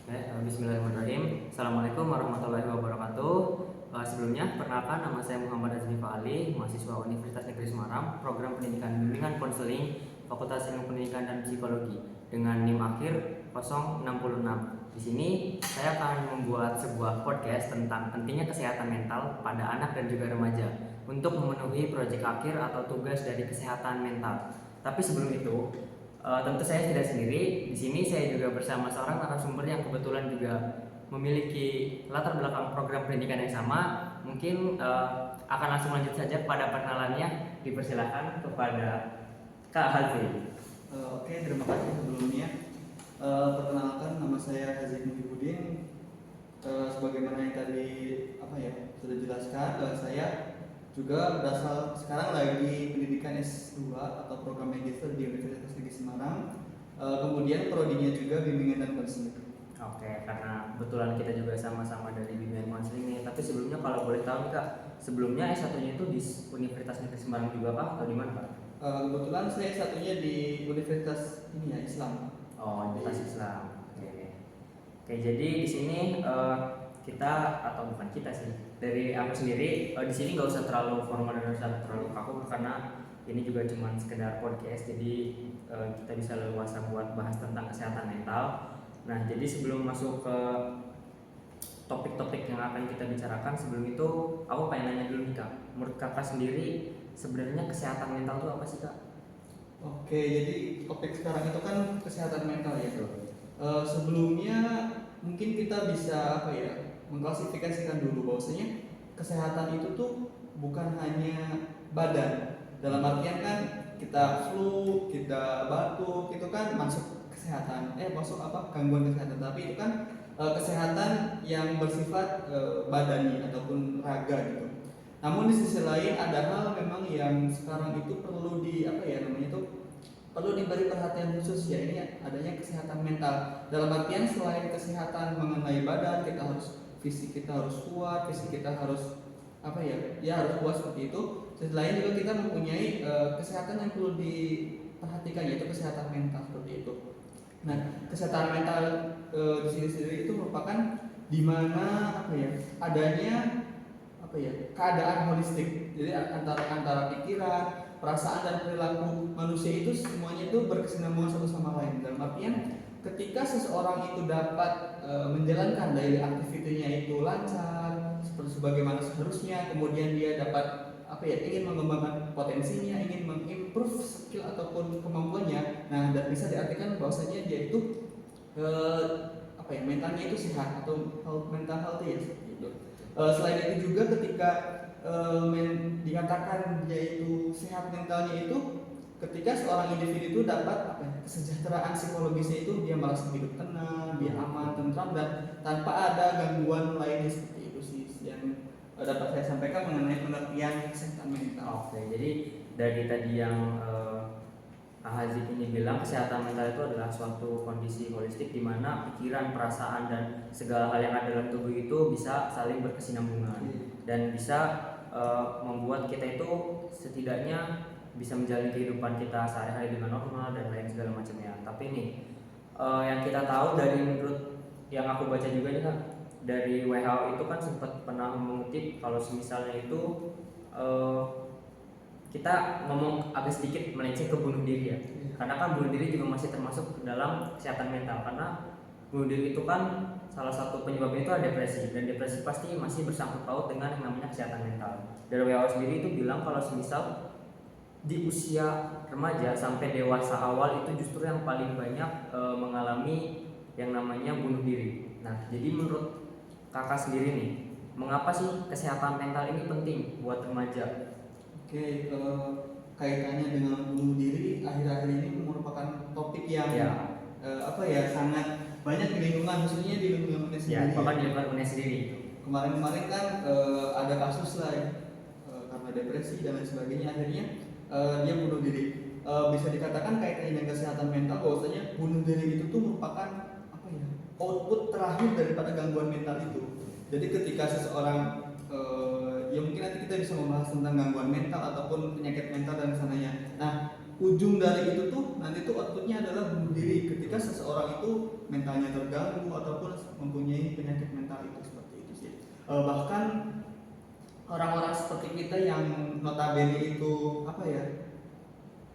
Bismillahirrahmanirrahim. Assalamualaikum warahmatullahi wabarakatuh. Sebelumnya, perkenalkan nama saya Muhammad Azmi Fahali, mahasiswa Universitas Negeri Semarang, program pendidikan bimbingan konseling, Fakultas Ilmu Pendidikan dan Psikologi, dengan NIM akhir 066. Di sini saya akan membuat sebuah podcast tentang pentingnya kesehatan mental pada anak dan juga remaja untuk memenuhi proyek akhir atau tugas dari kesehatan mental. Tapi sebelum itu, tentu saya tidak sendiri. Di sini saya juga bersama seorang narasumber yang kebetulan juga memiliki latar belakang program pendidikan yang sama. Mungkin akan langsung lanjut saja pada perkenalannya. Dipersilakan kepada Kak Hazri. Oke, terima kasih sebelumnya. Perkenalkan, nama saya Hazim Muhyiddin. Sebagaimana yang tadi sudah dijelaskan, saya juga berasal sekarang lagi pendidikan S2 atau program magister di Universitas Negeri Semarang. Kemudian prodinya juga bimbingan dan konseling. Oke, karena kebetulan kita juga sama-sama dari bimbingan konseling nih. Tapi sebelumnya kalau boleh tahu nih Kak, sebelumnya S1-nya itu di Universitas Negeri Semarang juga Kak atau di mana Kak? Kebetulan saya satunya di Universitas Islam. Oh, Universitas Islam. Oke, jadi di sini kita, atau bukan kita sih, dari aku sendiri di sini nggak usah terlalu formal dan usah terlalu kaku karena ini juga cuma sekedar podcast, jadi kita bisa leluasa buat bahas tentang kesehatan mental. Nah, jadi sebelum masuk ke topik-topik yang akan kita bicarakan, sebelum itu aku pengen nanya dulu nih Kak, menurut Kakak sendiri sebenarnya kesehatan mental itu apa sih Kak? Oke, jadi topik sekarang itu kan kesehatan mental ya. Sebelumnya mungkin kita bisa mengklasifikasikan dulu bahwasanya kesehatan itu tuh bukan hanya badan. Dalam artian kan kita flu, kita batuk, itu kan masuk kesehatan, gangguan kesehatan. Tapi itu kan kesehatan yang bersifat badani ataupun raga gitu. Namun di sisi lain ada hal memang yang sekarang itu perlu perlu diberi perhatian khusus, ya ini adanya kesehatan mental. Dalam artian selain kesehatan mengenai badan, fisik kita harus kuat, fisik kita harus harus kuat seperti itu. Sisi lain juga kita mempunyai kesehatan yang perlu diperhatikan, yaitu kesehatan mental seperti itu. Nah, kesehatan mental di sini sendiri itu merupakan di mana adanya keadaan holistik. Jadi antara pikiran, perasaan dan perilaku manusia itu semuanya itu berkesinambungan satu sama lain. Dalam artian ketika seseorang itu dapat menjalankan daily activity-nya itu lancar seperti sebagaimana seharusnya, kemudian dia dapat ingin mengembangkan potensinya, ingin mengimprove skill ataupun kemampuannya. Nah, dan bisa diartikan bahwasanya dia itu mentalnya itu sehat atau mental healthy ya seperti itu. Selain itu juga ketika dikatakan dia itu sehat mentalnya itu ketika seorang individu itu dapat kesejahteraan psikologisnya, itu dia merasa hidup tenang, dia aman, tentram, dan tanpa ada gangguan lainnya. Seperti itu sih yang dapat saya sampaikan mengenai pengertian kesehatan mental. Oke, jadi dari tadi yang Haziq ini bilang, kesehatan mental itu adalah suatu kondisi holistik di mana pikiran, perasaan, dan segala hal yang ada dalam tubuh itu bisa saling berkesinambungan dan bisa membuat kita itu setidaknya bisa menjalani kehidupan kita sehari-hari dengan normal dan lain segala macamnya. Tapi nih yang kita tahu dari menurut yang aku baca juga nih Kak, dari WHO itu kan sempat pernah mengutip kalau misalnya itu kita ngomong agak sedikit melenceng ke bunuh diri ya. Karena kan bunuh diri juga masih termasuk dalam kesehatan mental, karena bunuh diri itu kan salah satu penyebabnya itu ada depresi, dan depresi pasti masih bersangkut paut dengan yang namanya kesehatan mental. Dari WHO sendiri itu bilang kalau semisal di usia remaja sampai dewasa awal itu justru yang paling banyak mengalami yang namanya bunuh diri. Nah, jadi menurut Kakak sendiri nih, mengapa sih kesehatan mental ini penting buat remaja? Oke, kaitannya dengan bunuh diri akhir-akhir ini merupakan topik yang sangat banyak di lingkungan, khususnya di lingkungan UNES sendiri. Bahkan di lingkungan UNES sendiri. Kemarin-kemarin kan ada kasus lah ya, karena depresi dan lain sebagainya, akhirnya dia bunuh diri. Bisa dikatakan kaitannya dengan kesehatan mental, bahwasanya bunuh diri itu tuh merupakan output terakhir daripada gangguan mental itu. Jadi ketika seseorang ya mungkin nanti kita bisa membahas tentang gangguan mental ataupun penyakit mental dan sananya. Nah, ujung dari itu tuh nanti tuh outputnya adalah bunuh diri ketika seseorang itu mentalnya terganggu ataupun mempunyai penyakit mental itu, seperti itu sih. Bahkan orang-orang seperti kita yang notabene itu apa ya,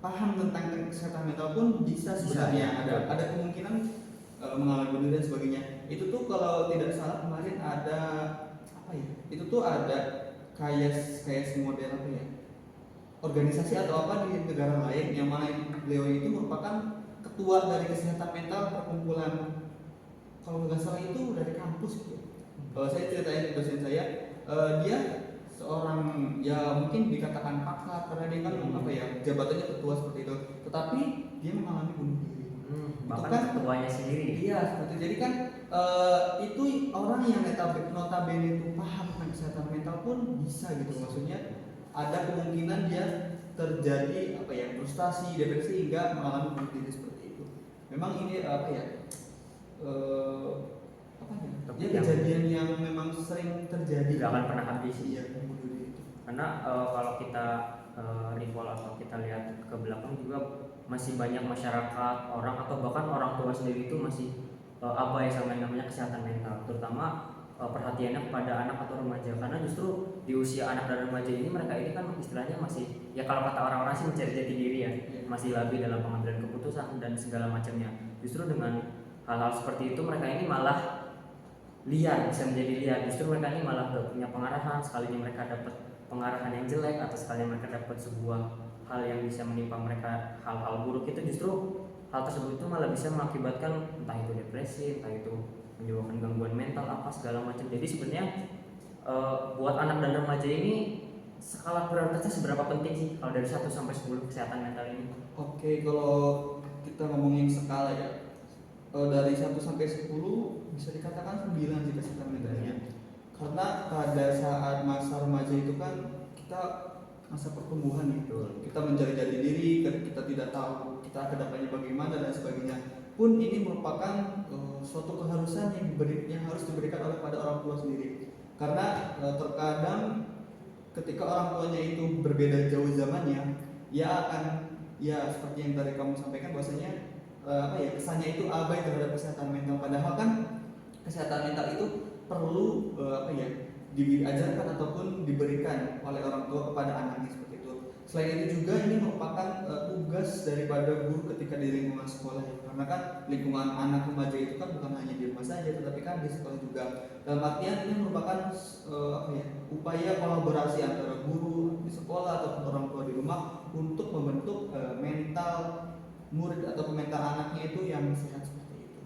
paham tentang kesehatan mental pun bisa sebenarnya ada kemungkinan mengalami bunuh diri dan sebagainya. Itu tuh kalau tidak salah kemarin ada apa ya, itu tuh ada kayak model apa ya, organisasi atau apa di negara lain yang mana beliau itu merupakan ketua dari kesehatan mental perkumpulan, kalau nggak salah itu dari kampus gitu. Saya ceritain dosen saya, dia seorang ya mungkin dikatakan pakar karena dia kan apa ya, jabatannya ketua seperti itu, tetapi dia mengalami bunuh diri. Bahkan kan ketuanya sendiri. Iya seperti itu. Jadi kan itu orang yang notabene itu paham tentang kesehatan mental pun bisa gitu, maksudnya ada kemungkinan dia terjadi apa ya, frustasi, depresi hingga mengalami bunuh diri seperti itu. Memang ini apa ya, apa ya, dia kejadian yang memang sering terjadi, nggak akan pernah habis. Iya, bunuh diri itu. Karena kalau kita recall atau kita lihat ke belakang juga masih banyak masyarakat, orang atau bahkan orang tua sendiri itu masih abai sama yang namanya kesehatan mental, terutama perhatiannya kepada anak atau remaja, karena justru di usia anak dan remaja ini mereka ini kan istilahnya masih, ya kalau kata orang-orang sih mencari jati diri ya, masih labil dalam pengambilan keputusan dan segala macamnya. Justru dengan hal-hal seperti itu mereka ini malah liar, bisa menjadi liar. Justru mereka ini malah gak punya pengarahan, sekalinya mereka dapat pengarahan yang jelek atau sekalinya mereka dapat sebuah hal yang bisa menimpa mereka hal-hal buruk, itu justru hal tersebut itu malah bisa mengakibatkan entah itu depresi, entah itu menyebabkan gangguan mental apa segala macam. Jadi sebenarnya buat anak dan remaja ini skala prioritasnya seberapa penting sih kalau dari 1 sampai 10 kesehatan mental ini? Oke, kalau kita ngomongin skala ya, dari 1 sampai 10 bisa dikatakan 9 sih kesehatan mentalnya. Karena pada saat masa remaja itu kan kita masa pertumbuhan gitu, kita mencari jati diri, kita tidak tahu kita kedepannya bagaimana dan sebagainya. Pun ini merupakan suatu keharusan yang harus diberikan oleh pada orang tua sendiri. Karena terkadang ketika orang tuanya itu berbeda jauh zamannya, ia akan ya seperti yang tadi kamu sampaikan bahwasanya apa ya, kesannya itu abai terhadap kesehatan mental. Padahal kan kesehatan mental itu perlu apa ya, diajarkan ataupun diberikan oleh orang tua kepada anaknya seperti itu. Selain itu juga ini merupakan tugas daripada guru ketika di lingkungan sekolah ya. Karena kan lingkungan anak remaja itu kan bukan hanya di rumah saja, tetapi kan di sekolah juga. Dalam artian ini merupakan apa ya, upaya kolaborasi antara guru di sekolah ataupun orang tua di rumah untuk membentuk mental murid atau mental anaknya itu yang sehat seperti itu.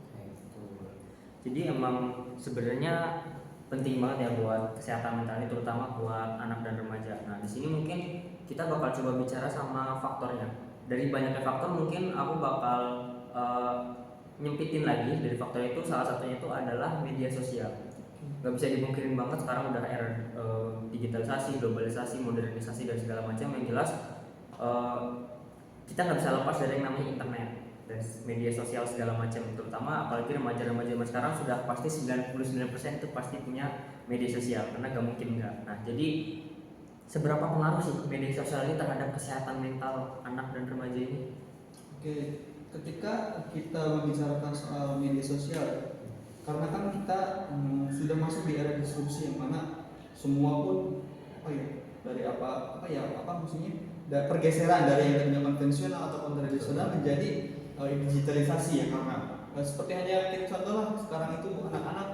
Jadi emang sebenarnya penting banget ya buat kesehatan mental ini, terutama buat anak dan remaja. Nah di sini mungkin kita bakal coba bicara sama faktornya. Dari banyaknya faktor mungkin aku bakal nyempitin lagi dari faktor itu. Salah satunya itu adalah media sosial. Gak bisa dipungkirin banget sekarang udah era digitalisasi, globalisasi, modernisasi dan segala macam. Yang jelas kita nggak bisa lepas dari yang namanya internet dan media sosial segala macam, terutama apalagi remaja-remaja zaman sekarang sudah pasti 99% itu pasti punya media sosial, karena gak mungkin enggak. Nah jadi seberapa pengaruh sih media sosial ini terhadap kesehatan mental anak dan remaja ini? Oke, ketika kita membicarakan soal media sosial, karena kan kita sudah masuk di era disrupsi yang mana semua pun apa ya, dari apa maksudnya pergeseran dari yang tadinya konvensional atau tradisional menjadi digitalisasi ya. Karena seperti hanya kita contoh lah, sekarang itu anak-anak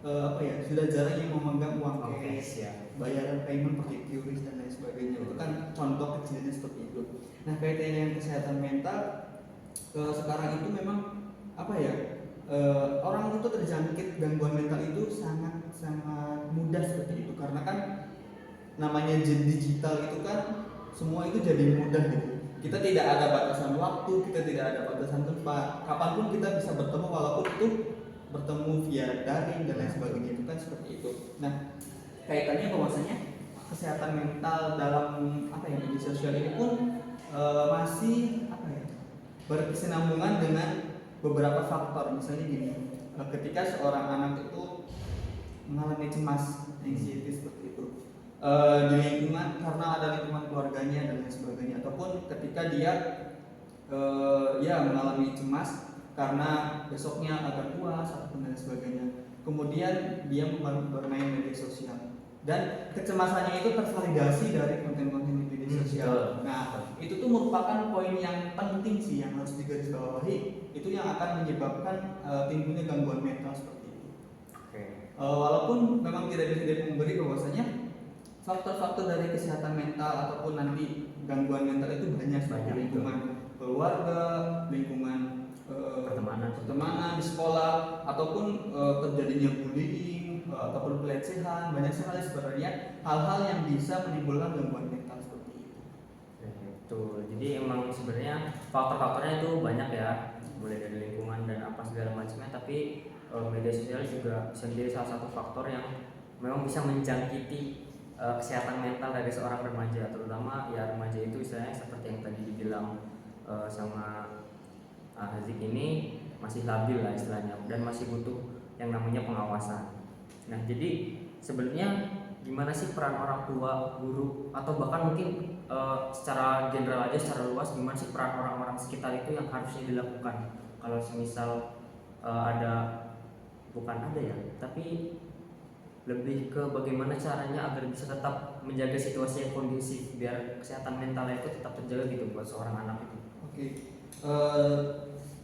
apa ya, sudah jarang yang memegang uang cash ya, bayaran payment pakai QRIS dan lain sebagainya. Itu kan contoh kecilnya seperti itu. Nah kaitannya dengan kesehatan mental, sekarang itu memang apa ya, orang itu terjangkit gangguan mental itu sangat mudah seperti itu, karena kan namanya digital itu kan semua itu jadi mudah gitu. Kita tidak ada batasan waktu, kita tidak ada batasan tempat, kapanpun kita bisa bertemu, walaupun itu bertemu via daring dan lain sebagainya, itu kan seperti itu. Nah kaitannya bahwasanya kesehatan mental dalam apa ya, media sosial ini pun masih apa ya, berkesinambungan dengan beberapa faktor. Misalnya gini, ketika seorang anak itu mengalami cemas, anxiety seperti itu, di lingkungan, karena ada lingkungan keluarganya dan lain sebagainya, ataupun ketika dia ya mengalami cemas karena besoknya akan puas ataupun dan sebagainya. Kemudian dia bermain media sosial dan kecemasannya itu tervalidasi dari konten-konten di media sosial. Nah, itu tuh merupakan poin yang penting sih yang harus digarisbawahi. Itu yang akan menyebabkan timbulnya gangguan mental seperti itu. Walaupun memang tidak bisa dipungkiri bahwasanya faktor-faktor dari kesehatan mental ataupun nanti gangguan mental itu banyak lingkungan keluarga, lingkungan pertemanan di sekolah ataupun terjadinya bullying ataupun pelecehan, banyak sekali sebenarnya hal-hal yang bisa menimbulkan gangguan mental seperti itu. Betul. Jadi emang sebenarnya faktor-faktornya itu banyak ya, mulai dari lingkungan dan apa segala macamnya. Tapi media sosial juga bisa menjadi salah satu faktor yang memang bisa menjangkiti kesehatan mental dari seorang remaja, terutama ya remaja itu istilahnya seperti yang tadi dibilang sama Hazik ini masih labil lah istilahnya dan masih butuh yang namanya pengawasan. Nah, jadi sebenarnya gimana sih peran orang tua, guru, atau bahkan mungkin secara general aja, secara luas, gimana sih peran orang-orang sekitar itu yang harusnya dilakukan kalau semisal bukan ada ya, tapi lebih ke bagaimana caranya agar bisa tetap menjaga situasi yang kondusif biar kesehatan mentalnya itu tetap terjaga gitu buat seorang anak itu. Oke.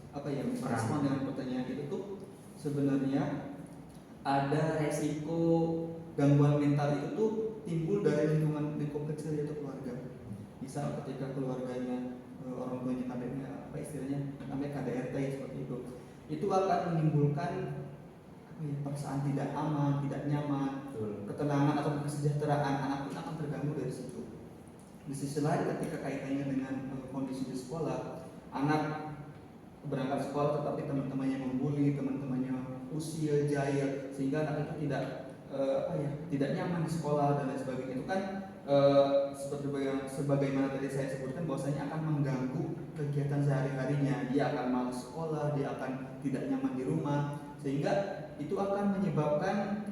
Apa ya, respon dengan pertanyaan itu tuh sebenarnya ada resiko gangguan mental itu tuh timbul dari lingkup kecil yaitu keluarga. Misal ketika keluarganya orang tuanya KDRT, apa istilahnya namanya KDRT seperti itu akan menimbulkan perasaan tidak aman, tidak nyaman, ketenangan atau kesejahteraan anak itu akan terganggu dari situ. Di sisi lain ketika kaitannya dengan kondisi di sekolah, anak berangkat sekolah tetapi teman-temannya membuli, teman-temannya usil, jahil, sehingga anak itu tidak nyaman di sekolah dan lain sebagainya. Itu kan seperti sebagaimana tadi saya sebutkan bahwasanya akan mengganggu kegiatan sehari-harinya. Dia akan malas sekolah, dia akan tidak nyaman di rumah, sehingga itu akan menyebabkan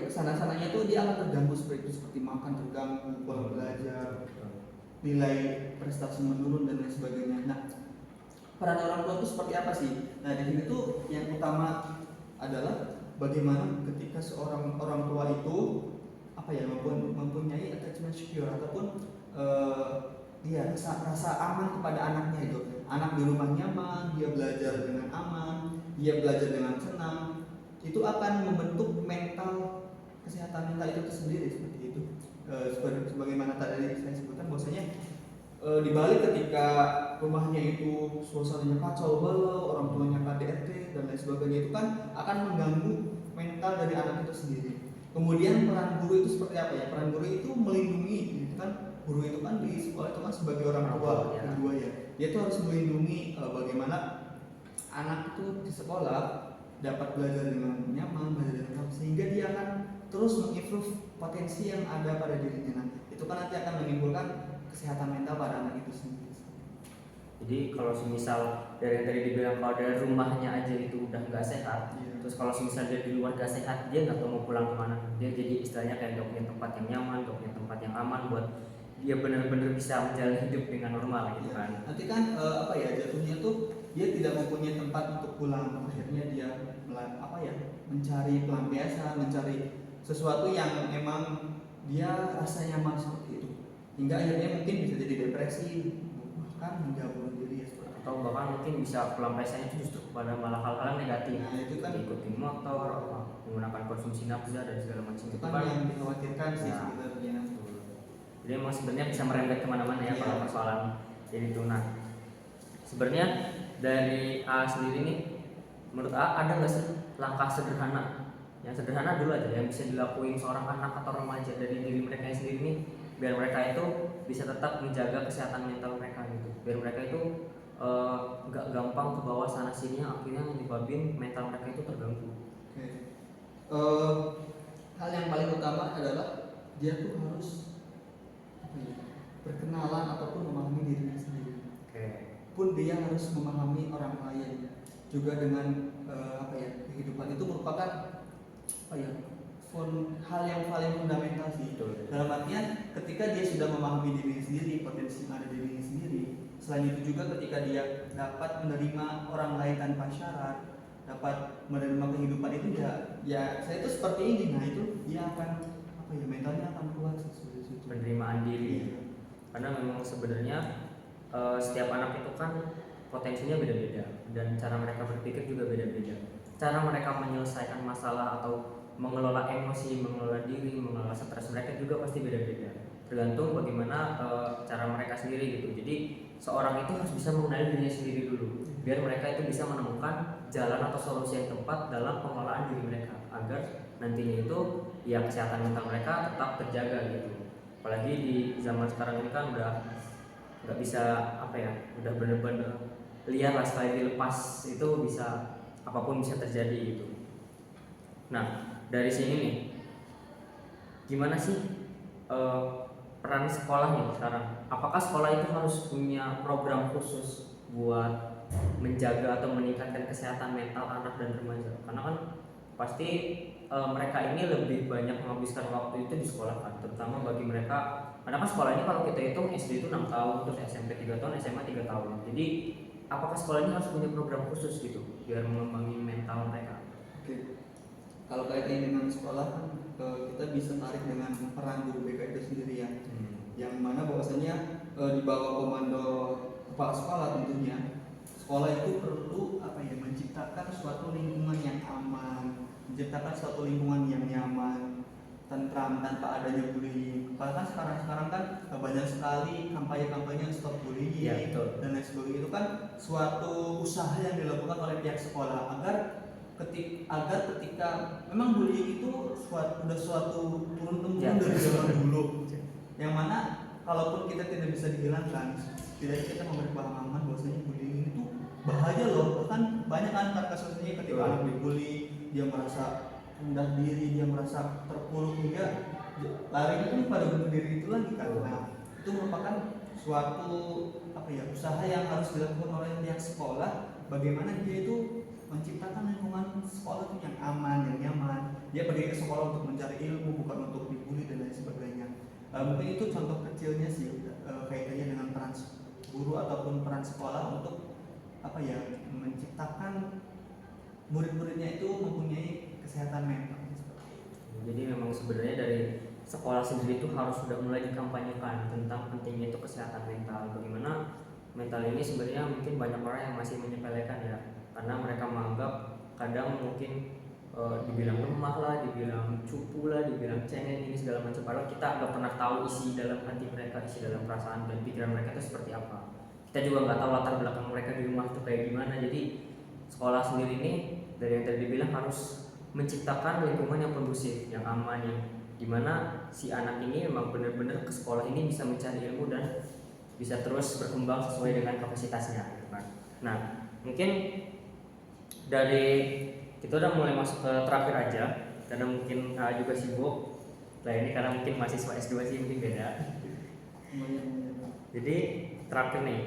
kesana-sananya itu dia akan terganggu seperti makan terganggu, pola belajar, nilai prestasi menurun dan lain sebagainya. Nah, peran orang tua itu seperti apa sih? Nah, di sini tuh yang utama adalah bagaimana ketika seorang orang tua itu mempunyai attachment secure ataupun dia rasa aman kepada anaknya itu. Anak di rumah nyaman, dia belajar dengan aman, dia belajar dengan senang. Itu akan membentuk kesehatan mental itu sendiri seperti itu. Sebagaimana tadi saya sebutkan bahwasanya dibalik ketika rumahnya itu suasananya kacau balau, orang tuanya KDRT dan lain sebagainya, itu kan akan mengganggu mental dari anak itu sendiri. Kemudian peran guru itu seperti apa ya? Peran guru itu melindungi, gitu kan? Guru itu kan di sekolah itu kan sebagai orang tua kedua ya. Dia tuh harus melindungi bagaimana anak itu di sekolah dapat belajar dengan nyaman, belajar dengan sehingga dia akan terus mengimprove potensi yang ada pada dirinya. Nah, itu kan nanti akan menimbulkan kesehatan mental pada anak itu sendiri. Jadi kalau semisal dari yang tadi dibilang kalau dari rumahnya aja itu udah nggak sehat, terus kalau semisal dia di luar nggak sehat, dia nggak tahu mau pulang kemana. Dia jadi istilahnya kayak nggak punya tempat yang nyaman, nggak punya tempat yang aman buat dia benar-benar bisa menjalani hidup dengan normal gitu kan. Nanti kan jatuhnya tuh dia tidak mempunyai tempat untuk pulang. Akhirnya dia mencari pelampiasan, mencari sesuatu yang memang dia rasa nyaman seperti itu. Hingga akhirnya mungkin bisa jadi depresi, bahkan hingga bunuh diri ya, seperti itu. Atau bahkan mungkin bisa pelampiasannya itu justru kepada malah hal-hal yang negatif. Nah, itu kan ikutin motor, menggunakan konsumsi nafza dan segala macam. Itu kan yang dikhawatirkan sih sebenarnya. Jadi emang sebenarnya bisa merembet kemana-mana ya kalau persoalan ini tuh. Nah, sebenarnya dari A sendiri nih, menurut A ada nggak sih langkah sederhana, yang sederhana dulu aja yang bisa dilakuin seorang anak atau remaja dari diri mereka sendiri nih, biar mereka itu bisa tetap menjaga kesehatan mental mereka gitu, biar mereka itu nggak gampang ke bawah sana sini yang akhirnya menyebabin mental mereka itu terganggu. Hal yang paling utama adalah dia tuh harus berkenalan ataupun memahami dirinya sendiri. Pun dia harus memahami orang lain juga dengan kehidupan itu merupakan hal yang paling fundamental sih. Betul. Dalam artian ketika dia sudah memahami diri sendiri, potensi yang ada di diri sendiri, selain itu juga ketika dia dapat menerima orang lain tanpa syarat, dapat menerima kehidupan itu, ya saya itu seperti ini, nah itu dia akan apa ya, mentalnya akan kuat sesuai itu. Penerimaan diri. Iya. Karena memang sebenarnya setiap anak itu kan potensinya beda-beda dan cara mereka berpikir juga beda-beda. Cara mereka menyelesaikan masalah atau mengelola emosi, mengelola diri, mengelola stres mereka juga pasti beda-beda. Tergantung bagaimana cara mereka sendiri gitu. Jadi seorang itu harus bisa mengenali dirinya sendiri dulu, biar mereka itu bisa menemukan jalan atau solusi yang tepat dalam pengelolaan diri mereka, agar nantinya itu ya kesehatan mental mereka tetap terjaga gitu. Apalagi di zaman sekarang ini kan udah nggak bisa apa ya, udah bener-bener liar lah, sekali dilepas itu bisa apapun bisa terjadi gitu. Nah dari sini nih, gimana sih peran sekolah nih sekarang? Apakah sekolah itu harus punya program khusus buat menjaga atau meningkatkan kesehatan mental anak dan remaja? Karena kan pasti mereka ini lebih banyak menghabiskan waktu itu di sekolah kan, terutama bagi mereka. Karena kan sekolah ini kalau kita hitung SD itu 6 tahun, terus SMP 3 tahun, SMA 3 tahun. Jadi apakah sekolah ini harus punya program khusus gitu biar mengembangi mental mereka? Oke. Kalau kaitannya dengan sekolah kan kita bisa tarik dengan peran guru BK itu sendiri ya. Yang mana bahwasanya di bawah komando kepala sekolah tentunya, sekolah itu perlu apa ya, menciptakan suatu lingkungan yang aman, menciptakan suatu lingkungan yang nyaman, tentram, tanpa adanya bullying. Bahkan sekarang kan banyak sekali kampanye-kampanye stop bullying Ya, dan lain sebagainya. Itu kan suatu usaha yang dilakukan oleh pihak sekolah agar ketika memang bullying itu sudah suatu turun temurun dari zaman dulu, yang mana kalaupun kita tidak bisa dihilangkan, setidaknya kita memberi pemahaman bahwasanya bullying itu bahaya loh. Bahkan banyak kan kasusnya ketika anak dibully, dia merasa rendah diri, dia merasa terpuruk, hingga larinya kan pada bunuh diri itu lagi kan. Nah, itu merupakan suatu apa ya, usaha yang harus dilakukan oleh pihak sekolah, bagaimana dia itu menciptakan lingkungan sekolah itu yang aman, yang nyaman. Dia pergi ke sekolah untuk mencari ilmu, bukan untuk dibully dan lain sebagainya. Mungkin itu contoh kecilnya sih kaitannya dengan peran guru ataupun peran sekolah untuk apa ya, menciptakan murid-muridnya itu mempunyai kesehatan mental. Jadi memang sebenarnya dari sekolah sendiri itu harus sudah mulai dikampanyekan tentang pentingnya itu kesehatan mental. Bagaimana mental ini sebenarnya mungkin banyak orang yang masih menyepelekan ya, karena mereka menganggap kadang mungkin dibilang lemah lah, dibilang cupu lah, dibilang cengeng ini segala macam. Padahal kita nggak pernah tahu isi dalam hati mereka, isi dalam perasaan dan pikiran mereka itu seperti apa. Kita juga nggak tahu latar belakang mereka di rumah itu kayak gimana. Jadi sekolah sendiri ini dari yang tadi dibilang harus menciptakan lingkungan yang kondusif, yang aman, yang dimana si anak ini memang benar-benar ke sekolah ini bisa mencari ilmu dan bisa terus berkembang sesuai dengan kapasitasnya gitu kan. Nah mungkin dari kita udah mulai masuk ke terakhir aja, karena mungkin juga sibuk. Nah ini karena mungkin mahasiswa S2 sih mungkin beda. Jadi terakhir nih,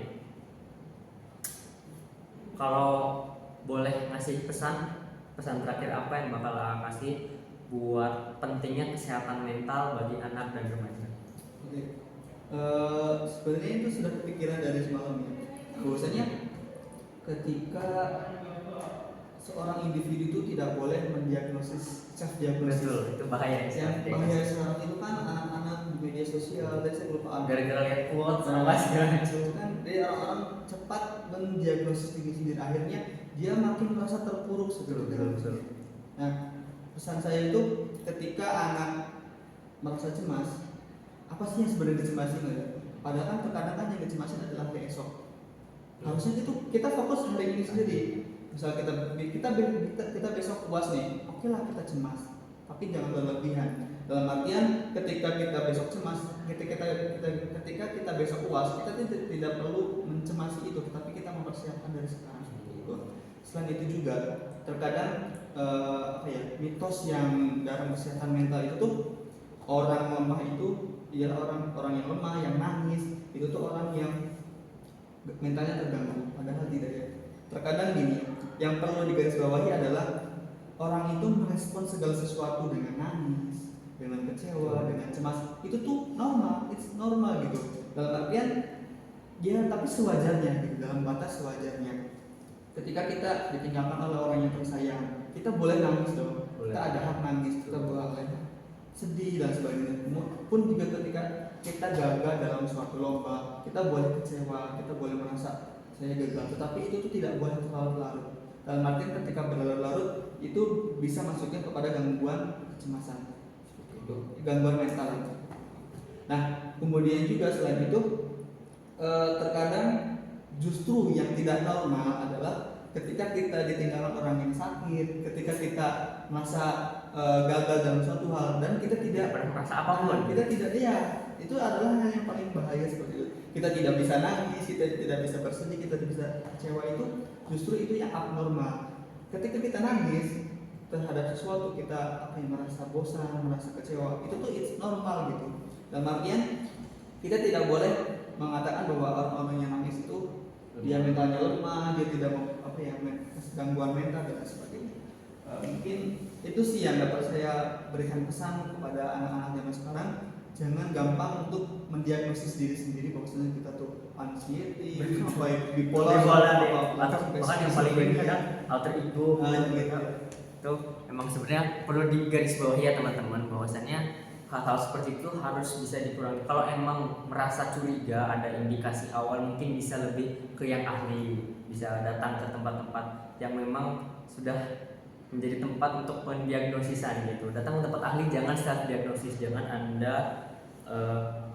kalau boleh ngasih pesan terakhir apa yang bakal kasih buat pentingnya kesehatan mental bagi anak dan remaja? Oke. Sebenarnya itu sudah kepikiran dari semalam ya. Bahwasanya ketika seorang individu itu tidak boleh mendiagnosis, self diagnosis. Betul, itu bahaya. Yang bahaya sekarang itu kan anak-anak di media sosial, dan saya lupa gara-gara lihat quote sama segala macam kan, dia orang cepat mendiagnosis diri sendiri, akhirnya dia makin merasa terpuruk sebetulnya. Nah, pesan saya itu ketika anak merasa cemas, apa sih yang sebenarnya dicemasin? Padahal kan terkadang kan yang dicemasin adalah besok. Harusnya itu kita fokus hari ini sendiri. Misal kita besok puas nih, oke lah kita cemas, tapi jangan berlebihan. Dalam artian ketika kita besok cemas, ketika kita besok puas, kita tidak perlu mencemasi itu, tapi kita mempersiapkan dari sekarang seperti itu. Selain itu juga terkadang mitos yang dalam kesehatan mental itu tuh, orang lemah itu ialah orang yang lemah, yang nangis itu tuh orang yang mentalnya terganggu. Padahal tidak ya. Terkadang gini, yang perlu digarisbawahi adalah orang itu merespon segala sesuatu dengan nangis, dengan kecewa, dengan cemas, itu tuh normal, it's normal gitu. Dalam artian ya tapi sewajarnya gitu, dalam batas sewajarnya. Ketika kita ditinggalkan oleh orang yang tersayang, kita boleh nangis dong. Boleh. Kita ada hak nangis, kita boleh sedih dan sebagainya. Pun juga ketika kita gagal dalam suatu lomba, kita boleh kecewa, kita boleh merasa saya gagal. Tetapi itu tuh tidak boleh terlalu larut. Dalam artian ketika berlarut-larut itu bisa masuknya kepada gangguan kecemasan, itu gangguan mental. Nah, kemudian juga selain itu terkadang justru yang tidak normal adalah ketika kita ditinggalkan orang yang sakit, ketika kita merasa gagal dalam suatu hal dan kita tidak pernah merasa apapun. Kita tidak, ya itu adalah hal yang paling bahaya seperti itu. Kita tidak bisa nangis, kita tidak bisa bersedih, kita tidak bisa kecewa, itu justru itu yang abnormal. Ketika kita nangis terhadap sesuatu, kita merasa bosan, merasa kecewa, itu tuh it's normal gitu. Dalam artian kita tidak boleh mengatakan bahwa orang-orang yang nangis itu dia mentalnya lemah, dia tidak mau gangguan mental dan sebagainya. Mungkin itu sih yang dapat saya berikan pesan kepada anak-anak zaman sekarang. Jangan gampang untuk mendiagnosis diri sendiri bahwasanya kita tuh anxiety, bipolar, atau bahkan yang paling penting kadang alter ego. Gitu. Itu emang sebenarnya perlu digarisbawahi ya teman-teman, bahwasannya hal-hal seperti itu harus bisa dikurangi. Kalau emang merasa curiga, ada indikasi awal, mungkin bisa lebih ke yang ahli, bisa datang ke tempat-tempat yang memang sudah menjadi tempat untuk pendiagnosisan gitu. Datang ke tempat ahli, jangan self diagnosis, jangan Anda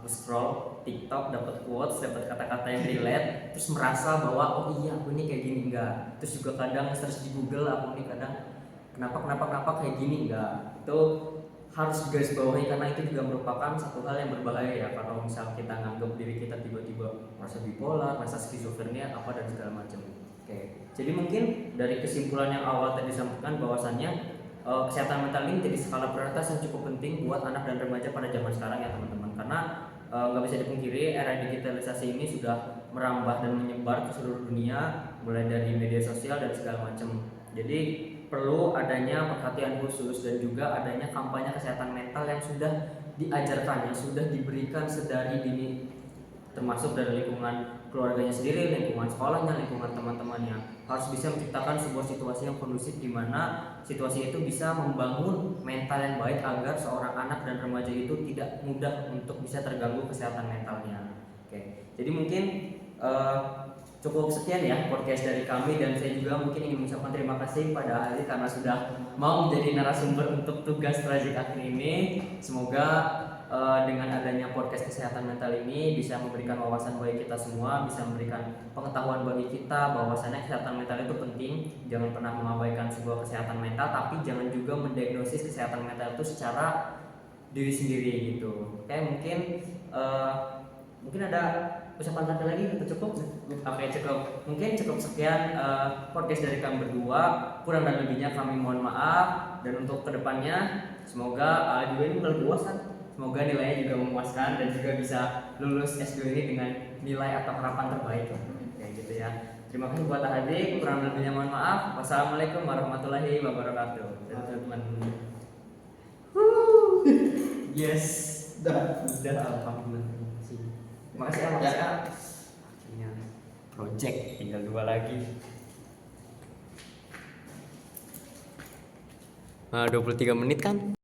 scroll TikTok, dapat quotes, dapat kata-kata yang relate, terus merasa bahwa oh iya aku ini kayak gini, enggak. Terus juga kadang search di Google, aku ini kadang kenapa kayak gini, enggak. Itu harus digarisbawahi karena itu juga merupakan satu hal yang berbahaya ya. Kalau misal kita nganggap diri kita tiba-tiba merasa bipolar, merasa skizofrenia, apa dan segala macam. Oke. Jadi mungkin dari kesimpulan yang awal tadi disampaikan bahwasannya kesehatan mental ini jadi skala prioritas yang cukup penting buat anak dan remaja pada zaman sekarang ya teman-teman. Karena nggak bisa dipungkiri era digitalisasi ini sudah merambah dan menyebar ke seluruh dunia, mulai dari media sosial dan segala macam. Jadi perlu adanya perhatian khusus dan juga adanya kampanye kesehatan mental yang sudah diajarkan, yang sudah diberikan sedari dini, termasuk dari lingkungan keluarganya sendiri, lingkungan sekolahnya, lingkungan teman-temannya. Harus bisa menciptakan sebuah situasi yang kondusif di mana situasi itu bisa membangun mental yang baik agar seorang anak dan remaja itu tidak mudah untuk bisa terganggu kesehatan mentalnya. Oke. Jadi mungkin cukup sekian ya podcast dari kami, dan saya juga mungkin ingin mengucapkan terima kasih pada Ali karena sudah mau menjadi narasumber untuk tugas project akhir ini. Semoga dengan adanya podcast kesehatan mental ini bisa memberikan wawasan bagi kita semua, bisa memberikan pengetahuan bagi kita bahwasannya kesehatan mental itu penting. Jangan pernah mengabaikan sebuah kesehatan mental, tapi jangan juga mendiagnosis kesehatan mental itu secara diri sendiri gitu. Oke, mungkin ada ucapan terakhir lagi atau cukup? Oke, cukup. Mungkin cukup sekian podcast dari kami berdua. Kurang dan lebihnya kami mohon maaf. Dan untuk kedepannya semoga juga ini luas kan. Semoga nilainya juga memuaskan dan juga bisa lulus S2 ini dengan nilai atau harapan terbaik. Kayak gitu ya. Terima kasih buat adik. Kurang lebihnya mohon maaf. Wassalamualaikum warahmatullahi wabarakatuh. Teman-teman. Yes. Udah alhamdulillah. Makasih ya. Akhirnya project tinggal 2 lagi. 23 menit kan?